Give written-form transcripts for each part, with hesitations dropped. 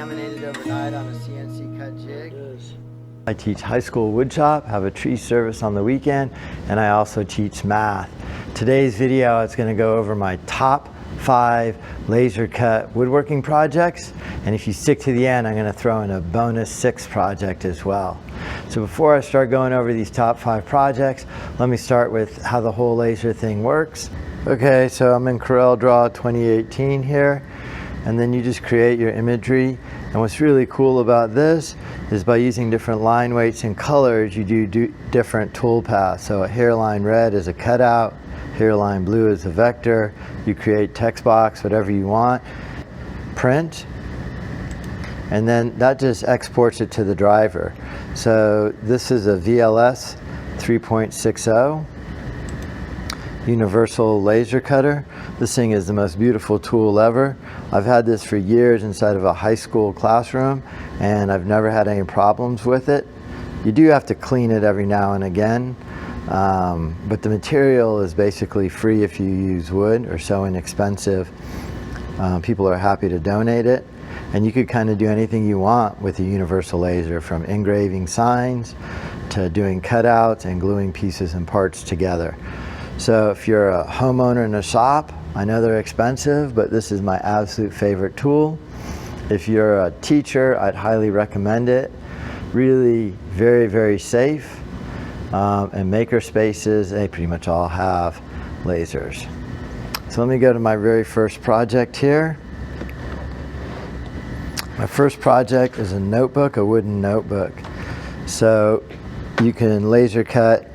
laminated overnight on a CNC cut jig. I teach high school wood shop, have a tree service on the weekend, and I also teach math. Today's video is going to go over my top 5 laser cut woodworking projects, and if you stick to the end, I'm going to throw in a bonus 6th project as well. So before I start going over these top 5 projects, let me start with how the whole laser thing works. Okay, so I'm in CorelDRAW 2018 here, and then you just create your imagery. And what's really cool about this is by using different line weights and colors, you do different tool paths. So a hairline red is a cutout, hairline blue is a vector. You create text box, whatever you want, print, and then that just exports it to the driver. So this is a VLS 3.60 universal laser cutter. This thing is the most beautiful tool ever. I've had this for years inside of a high school classroom, and I've never had any problems with it. You do have to clean it every now and again, but the material is basically free if you use wood, or so inexpensive. People are happy to donate it, and you could kind of do anything you want with a universal laser, from engraving signs to doing cutouts and gluing pieces and parts together. So if you're a homeowner in a shop, I know they're expensive, but this is my absolute favorite tool. If you're a teacher, I'd highly recommend it. Really very, very safe. And maker spaces, they pretty much all have lasers. So let me go to my very first project here. My first project is a notebook, a wooden notebook. So you can laser cut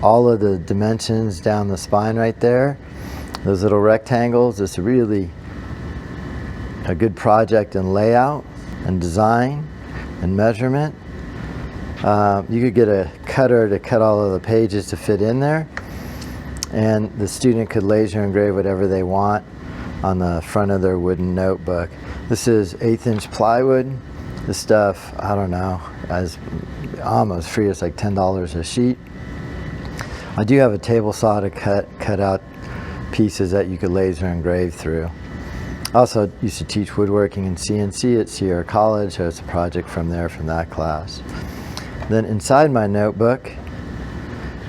all of the dimensions down the spine right there. Those little rectangles. It's really a good project in layout and design and measurement. You could get a cutter to cut all of the pages to fit in there, and the student could laser engrave whatever they want on the front of their wooden notebook. This is 1/8" plywood. This stuff, I don't know, is almost free. It's like $10 a sheet. I do have a table saw to cut out pieces that you could laser engrave through. I also used to teach woodworking and CNC at Sierra College, so it's a project from there, from that class. Then inside my notebook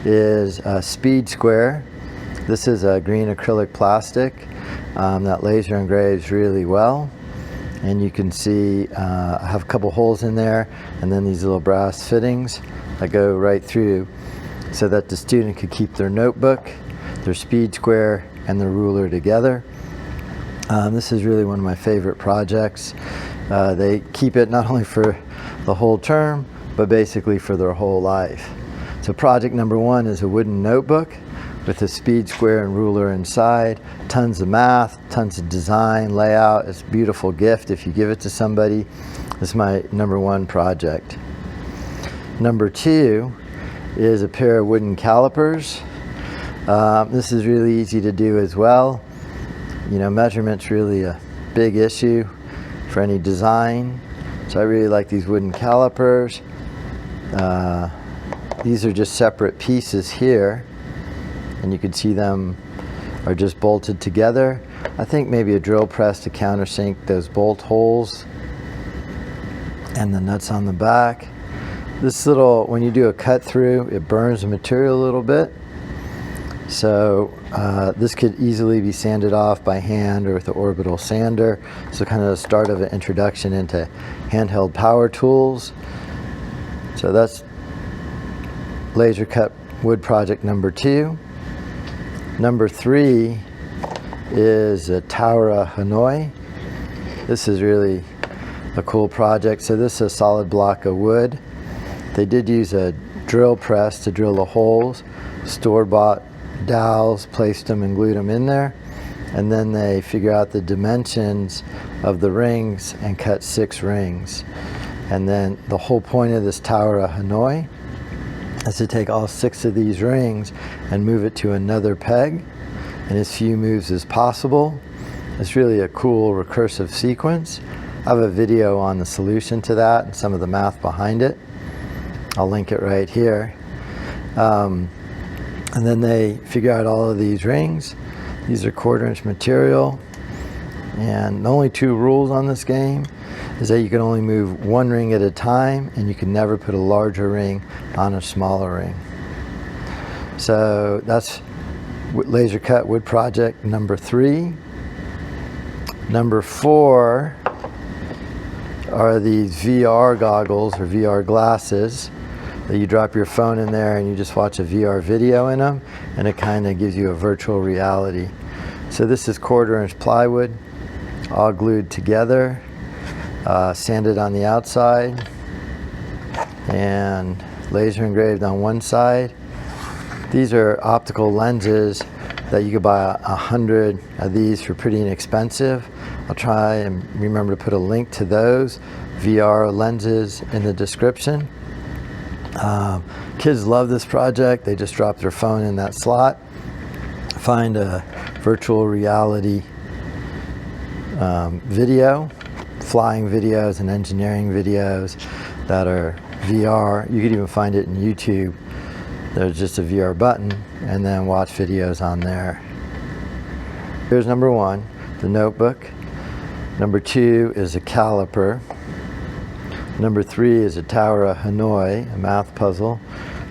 is a speed square. This is a green acrylic plastic that laser engraves really well. And you can see I have a couple holes in there, and then these little brass fittings that go right through, so that the student could keep their notebook, their speed square, and the ruler together. This is really one of my favorite projects. They keep it not only for the whole term, but basically for their whole life. So project number 1 is a wooden notebook with a speed square and ruler inside. Tons of math, tons of design, layout. It's a beautiful gift if you give it to somebody. This is my number 1 project. Number 2 is a pair of wooden calipers. This is really easy to do as well. You know, measurement's really a big issue for any design. So I really like these wooden calipers. These are just separate pieces here, and you can see them are just bolted together. I think maybe a drill press to countersink those bolt holes and the nuts on the back. This little, when you do a cut through, it burns the material a little bit. So this could easily be sanded off by hand or with an orbital sander. So kind of the start of an introduction into handheld power tools. So that's laser cut wood project number 2. Number 3 is a Tower Hanoi. This is really a cool project. So this is a solid block of wood. They did use a drill press to drill the holes, store-bought dowels, placed them and glued them in there, and then they figure out the dimensions of the rings and cut 6 rings. And then the whole point of this Tower Hanoi is to take all 6 of these rings and move it to another peg in as few moves as possible. It's really a cool recursive sequence. I have a video on the solution to that and some of the math behind it. I'll link it right here. And then they figure out all of these rings. These are 1/4" material. And the only 2 rules on this game is that you can only move one ring at a time, and you can never put a larger ring on a smaller ring. So that's laser cut wood project number 3. Number 4 are these VR goggles or VR glasses that you drop your phone in there and you just watch a VR video in them, and it kind of gives you a virtual reality. So this is 1/4-inch plywood, all glued together, sanded on the outside, and laser engraved on one side. These are optical lenses that you could buy 100 of these for pretty inexpensive. I'll try and remember to put a link to those VR lenses in the description. Kids love this project. They just drop their phone in that slot, find a virtual reality video, flying videos and engineering videos that are VR. You could even find it in YouTube. There's just a VR button, and then watch videos on there. Here's number 1, the notebook. Number 2 is a caliper. Number 3 is a Tower of Hanoi, a math puzzle.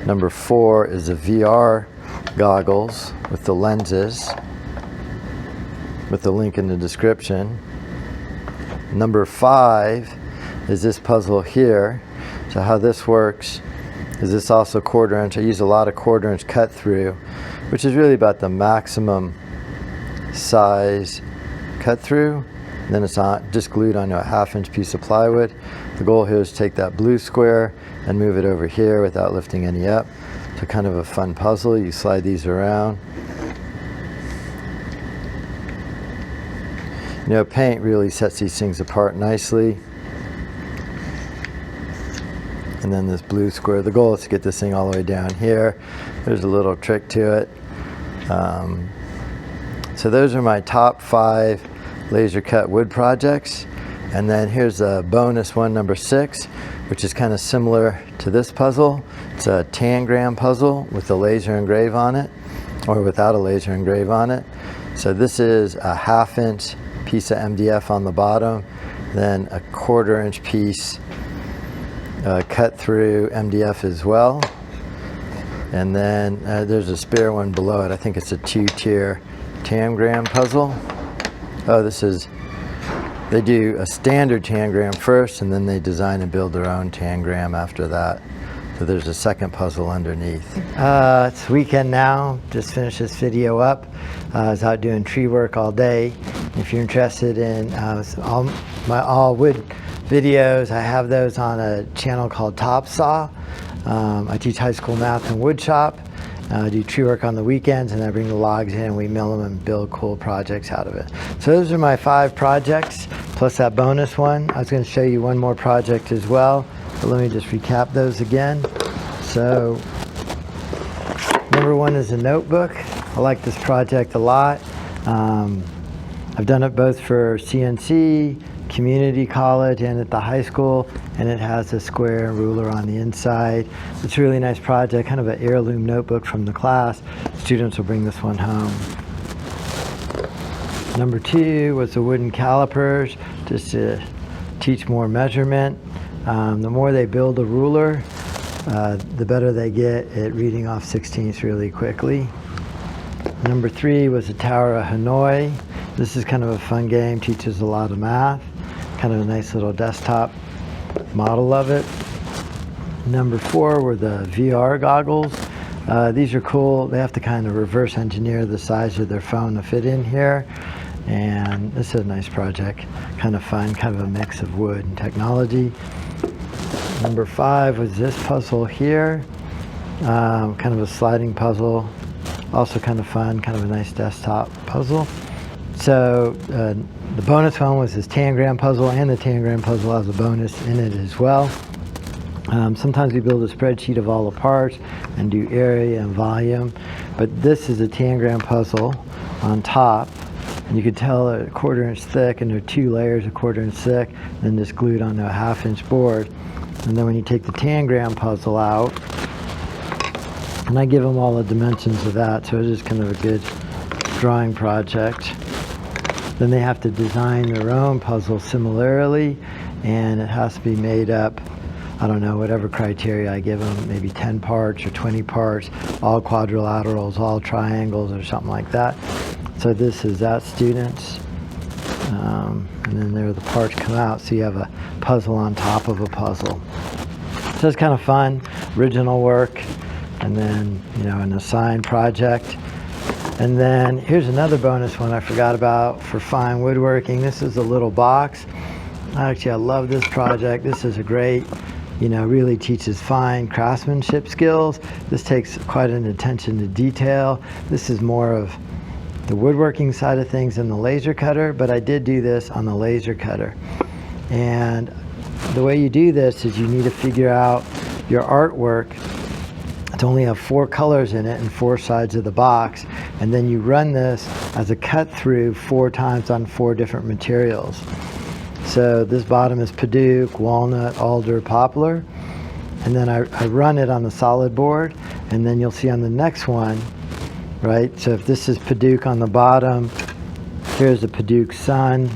Number 4 is the VR goggles with the lenses, with the link in the description. Number 5 is this puzzle here. So how this works is this also 1/4-inch. I use a lot of 1/4-inch cut through, which is really about the maximum size cut through. And then it's just glued onto a 1/2-inch piece of plywood. The goal here is to take that blue square and move it over here without lifting any up. So kind of a fun puzzle. You slide these around. You know, paint really sets these things apart nicely. And then this blue square, the goal is to get this thing all the way down here. There's a little trick to it. So those are my top 5 laser cut wood projects. And then here's a bonus one, number 6, which is kind of similar to this puzzle. It's a Tangram puzzle with a laser engrave on it, or without a laser engrave on it. So this is a 1/2-inch piece of MDF on the bottom, then a 1/4-inch piece cut through MDF as well, and then there's a spare one below it. I think it's a 2-tier Tangram puzzle. Oh, they do a standard Tangram first, and then they design and build their own Tangram after that. So there's a second puzzle underneath. It's weekend now, just finished this video up. I was out doing tree work all day. If you're interested in all wood videos, I have those on a channel called Top Saw. I teach high school math and wood shop. I do tree work on the weekends, and I bring the logs in and we mill them and build cool projects out of it. So those are my 5 projects, plus that bonus one. I was going to show you one more project as well, but let me just recap those again. So number 1 is a notebook. I like this project a lot. I've done it both for CNC, community college, and at the high school, and it has a square ruler on the inside. It's a really nice project, kind of an heirloom notebook from the class. Students will bring this one home. Number 2 was the Wooden Calipers, just to teach more measurement. The more they build a ruler, the better they get at reading off 16ths really quickly. Number 3 was the Tower of Hanoi. This is kind of a fun game, teaches a lot of math. Kind of a nice little desktop model of it. Number 4 were the VR goggles. These are cool. They have to kind of reverse engineer the size of their phone to fit in here. And this is a nice project. Kind of fun, kind of a mix of wood and technology. Number 5 was this puzzle here. Kind of a sliding puzzle. Also kind of fun, kind of a nice desktop puzzle. So the bonus one was this Tangram puzzle, and the Tangram puzzle has a bonus in it as well. Sometimes we build a spreadsheet of all the parts and do area and volume, but this is a Tangram puzzle on top, and you can tell they're 1/4-inch thick, and there are 2 layers a 1/4-inch thick, then just glued onto a 1/2-inch board. And then when you take the Tangram puzzle out, and I give them all the dimensions of that, so it's just kind of a good drawing project. Then they have to design their own puzzle similarly, and it has to be made up, I don't know, whatever criteria I give them, maybe 10 parts or 20 parts, all quadrilaterals, all triangles or something like that. So this is that student's, and then there the parts come out, so you have a puzzle on top of a puzzle. So it's kind of fun, original work, and then, you know, an assigned project. And then here's another bonus one I forgot about for fine woodworking. This is a little box. Actually, I love this project. This is a great, you know, really teaches fine craftsmanship skills. This takes quite an attention to detail. This is more of the woodworking side of things than the laser cutter, but I did do this on the laser cutter. And the way you do this is you need to figure out your artwork to only have 4 colors in it and 4 sides of the box, and then you run this as a cut through 4 times on 4 different materials. So this bottom is Padauk, walnut, alder, poplar, and then I run it on the solid board, and then you'll see on the next one, right, so if this is Padauk on the bottom, here's a Padauk sun,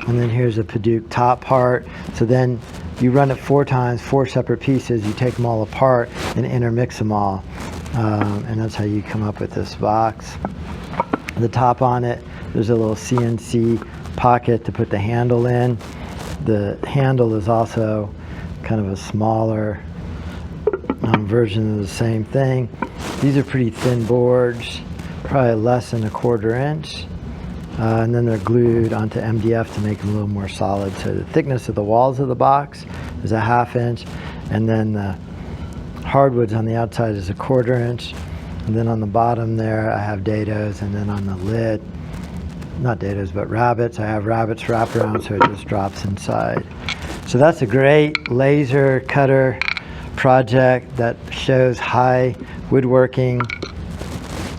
and then here's a Padauk top part. So then you run it 4 times, 4 separate pieces, you take them all apart and intermix them all, and that's how you come up with this box. The top on it, there's a little CNC pocket to put the handle in. The handle is also kind of a smaller version of the same thing. These are pretty thin boards, probably less than 1/4 inch, and then they're glued onto MDF to make them a little more solid. So the thickness of the walls of the box is a 1/2 inch, and then the hardwoods on the outside is a 1/4 inch, and then on the bottom there I have dados, and then on the lid, not dados but rabbits, I have rabbits wrapped around so it just drops inside. So that's a great laser cutter project that shows high woodworking,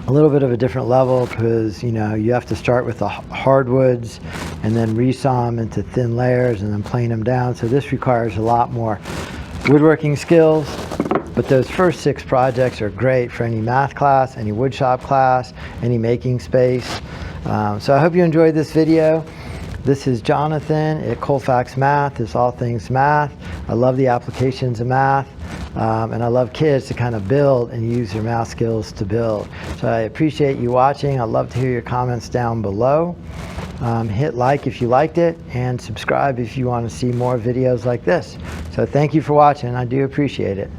a little bit of a different level, because, you know, you have to start with the hardwoods and then resaw them into thin layers and then plane them down. So this requires a lot more woodworking skills, but those first 6 projects are great for any math class, any woodshop class, any making space. So I hope you enjoyed this video. This is Jonathan at Colfax Math. It's all things math. I love the applications of math, and I love kids to kind of build and use their math skills to build. So I appreciate you watching. I'd love to hear your comments down below. Hit like if you liked it, and subscribe if you want to see more videos like this. So thank you for watching. I do appreciate it.